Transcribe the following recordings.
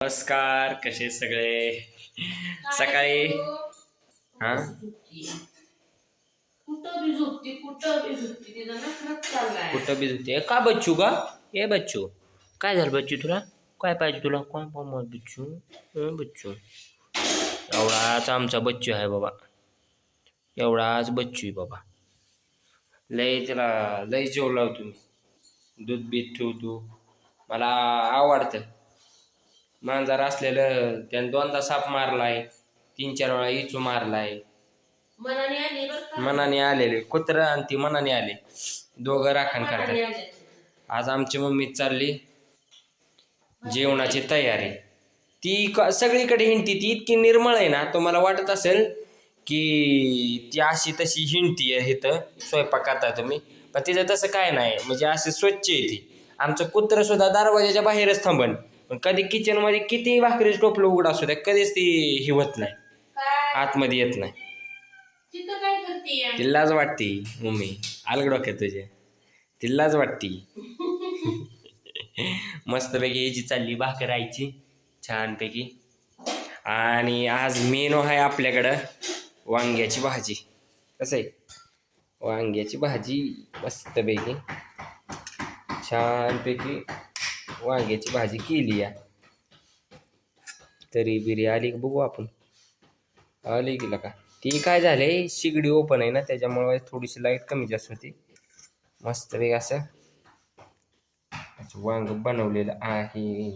नमस्कार, कसे सगळे. सकाळी हा कुठं बी झोपते का बच्चू का. ए बच्चू, काय झालं बच्चू, तुला काय पाहिजे, तुला कोण पाहिजे बच्चू. बच्चू एवढाच आमचा बच्चू आहे बाबा, एवढाच बच्चू आहे बाबा. लय त्याला लय जेव लावतो मी, दूध बीत ठेवतो, मला आवडतं. मांजर असलेलं त्याने दोनदा साप मारलाय, 3-4 वेळा इचू मारलाय. मनाने आलेले कुत्र आणि ती मनाने आले, दोघं राखण करतात. आज आमची मम्मी चालली जेवणाची तयारी. ती सगळीकडे हिंडती, ती इतकी निर्मळ आहे ना, तुम्हाला वाटत असेल की ती अशी तशी हिंडती आहे इथं स्वयंपाक करता तुम्ही, पण तिचं तसं काय नाही. म्हणजे असं स्वच्छ आहे ती. आमचं कुत्र सुद्धा दरवाजाच्या बाहेरच थांबन, पण कधी किचन मध्ये किती भाकरी टोपलं उघड असू द्या, कधीच ती हिवत नाही, आतमध्ये येत नाही. तिलाच वाटती मम्मी, आलं डोक्यात तुझ्या, तिलाच वाटती. मस्तपैकी याची चालली भाकरायची छानपैकी. आणि आज मेनू आहे आपल्याकडं वांग्याची भाजी. कसं आहे, वांग्याची भाजी मस्तपैकी छानपैकी वांग्याची भाजी केली या. तरी बिरी आली बघू आपण, आली गेला का. ती काय झालंय, शिगडी ओपन आहे ना, त्याच्यामुळे थोडीशी लाईट कमी जास्त होती. मस्तपैकी असं वांग बनवलेलं आहे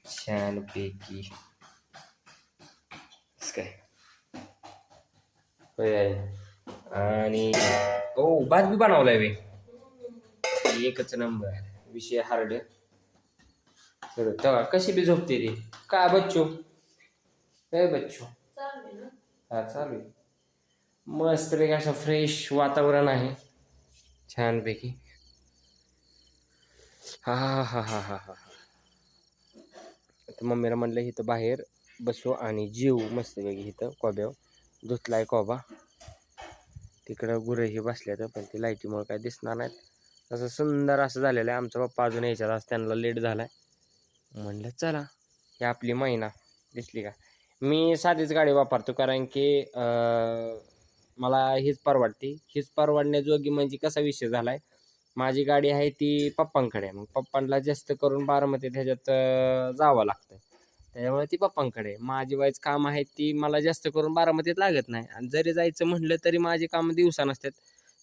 छानपैकी. काय आणि भात बी बनवलाय वे, एकच नंबर, विषय हार्ड. तेव्हा कशी बी झोपते रे का बच्चू. बच्चू हा चालू आहे. मस्तपैकी असं फ्रेश वातावरण आहे छानपैकी. हा हा हा हा हा हा. मम्मीला म्हणलं इथं बाहेर बसू आणि जेऊ मस्तपैकी. इथं कोब्यावर धुतलाय कोबा, तिकडं गुरंही बसल्यात, पण ती लाईटीमुळे काय दिसणार नाहीत. तसं सुंदर असं झालेलं आहे. आमचा पप्पा अजून यायच्यात, आज त्यांना लेट झालाय. म्हणलं चला, ही आपली महिना दिसली का. मी साधीच गाडी वापरतो, कारण की मला हीच परवडते. हीच परवडण्याजोगी म्हणजे कसा विषय झालाय, माझी गाडी आहे ती पप्पांकडे. मग पप्पांना जास्त करून बारामतीत ह्याच्यात जावं लागतं, त्याच्यामुळे ती पप्पांकडे. माझी वाईच काम आहे ती मला जास्त करून बारामतीत लागत नाही. आणि जरी जायचं म्हटलं तरी माझी कामं दिवसा नसतात,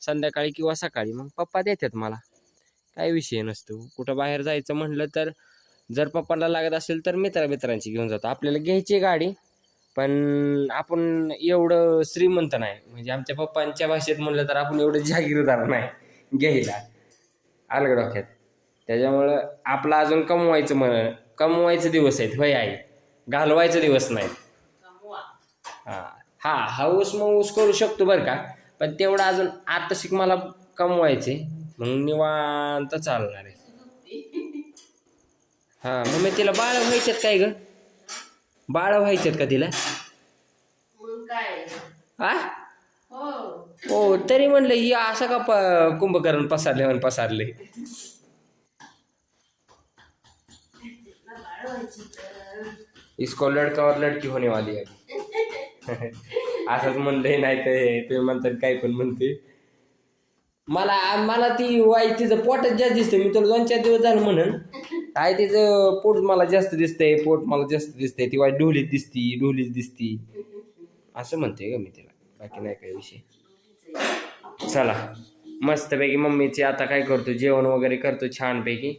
संध्याकाळी किंवा सकाळी. मग पप्पा देतात मला, काय विषय नसतो. कुठं बाहेर जायचं म्हटलं तर जर पप्पांना लागत असेल तर मित्रांची घेऊन जातो. आपल्याला घ्यायची गाडी, पण आपण एवढं श्रीमंत नाही. म्हणजे आमच्या पप्पांच्या भाषेत म्हणलं तर आपण एवढं जागीरदार नाही घ्यायला, आलं डोक्यात. त्याच्यामुळं आपलं अजून कमवायचं दिवस आहेत, होय आई, घालवायचं दिवस नाहीत. हा हाऊस मऊस करू शकतो बरं का, पण तेवढं अजून आता शिक मला कमवायचे, मग निवांत चालणार आहे. हा मग मी तिला बाळ व्हायच्यात काय ग, बाळ व्हायच्यात का तिला. हा हो, तरी म्हणलं ही असं का कुंभकर्ण पसारले. इसको लड़का और लड़की होने वाली है. असंच म्हणलंय, नाही तर तुम्ही म्हणतात काय पण म्हणते. मला ती वाई तिचं पोटच जास्त दिसते. मी तर 2-4 दिवस झालं म्हणून काय तिचं पोट मला जास्त दिसतंय, पोट मला जास्त दिसतंय. ती वाई ढोलीच दिसती असं म्हणते का मी तिला, बाकी नाही काय विषय. चला मस्तपैकी मम्मीची आता काय करतो, जेवण वगैरे करतो छानपैकी.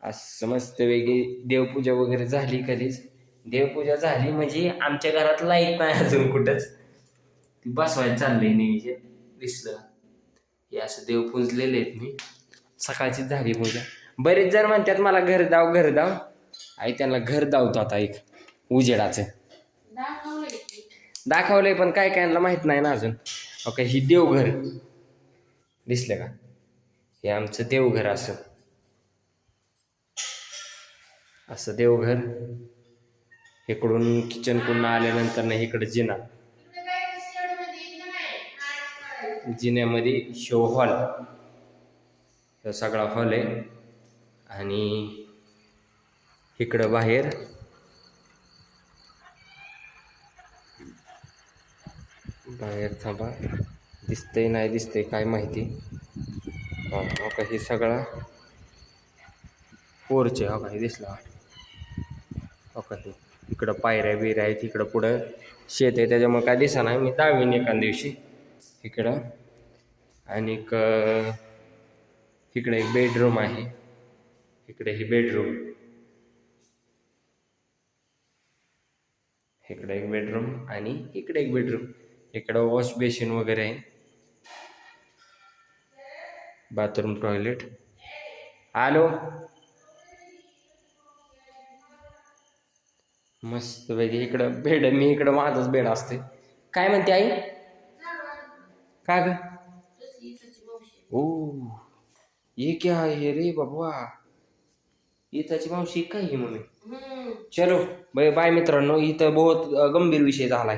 असं मस्तपैकी देवपूजा वगैरे झाली कधीच. देवपूजा झाली म्हणजे आमच्या घरात लाईट नाही अजून कुठंच, ती बसवायला चाललंय नियोजन. दिसलं हे असं देव पुजलेले आहेत मी, सकाळचीच झाली पूजा. बरेच जण म्हणतात मला घर दाव. आई त्यांना घर दावतो आता एक उजेडाचं दाखवलंय, पण काय कायला माहित नाही ना अजून. ओके, ही देवघर दिसलं का, हे आमचं देवघर. असं देवघर. इकडून किचन पुन्हा आल्यानंतर ना इकडे जिन्यामध्ये शो हॉल, सगळा हॉल आहे. आणि इकडं बाहेर थांबा, दिसतंय नाही दिसतंय काय माहिती. हो का, हे सगळा पोरचे हो का, हे दिसला हो का. हे इकडं पायऱ्या बिऱ्या आहेत, इकडं पुढं शेत आहे त्याच्यामुळे काय दिसा नाही, मी दावीन एका दिवशी. इकडं आणि इकडे एक बेडरूम आहे, इकडे ही बेडरूम, इकडे एक बेडरूम आणि इकडे एक बेडरूम. इकडं वॉश बेसिन वगैरे आहे, बाथरूम टॉयलेट. आलो. मस्त पैकी इकडं बेड, मी इकडं माझाच बेड असते. काय म्हणते आई? का ग? ओ, ये क्या आहे रे बाबा, इथाची मावशी काय ही मम्मी. चलो बाय बाय मित्रांनो, इथं बहुत गंभीर विषय झालाय.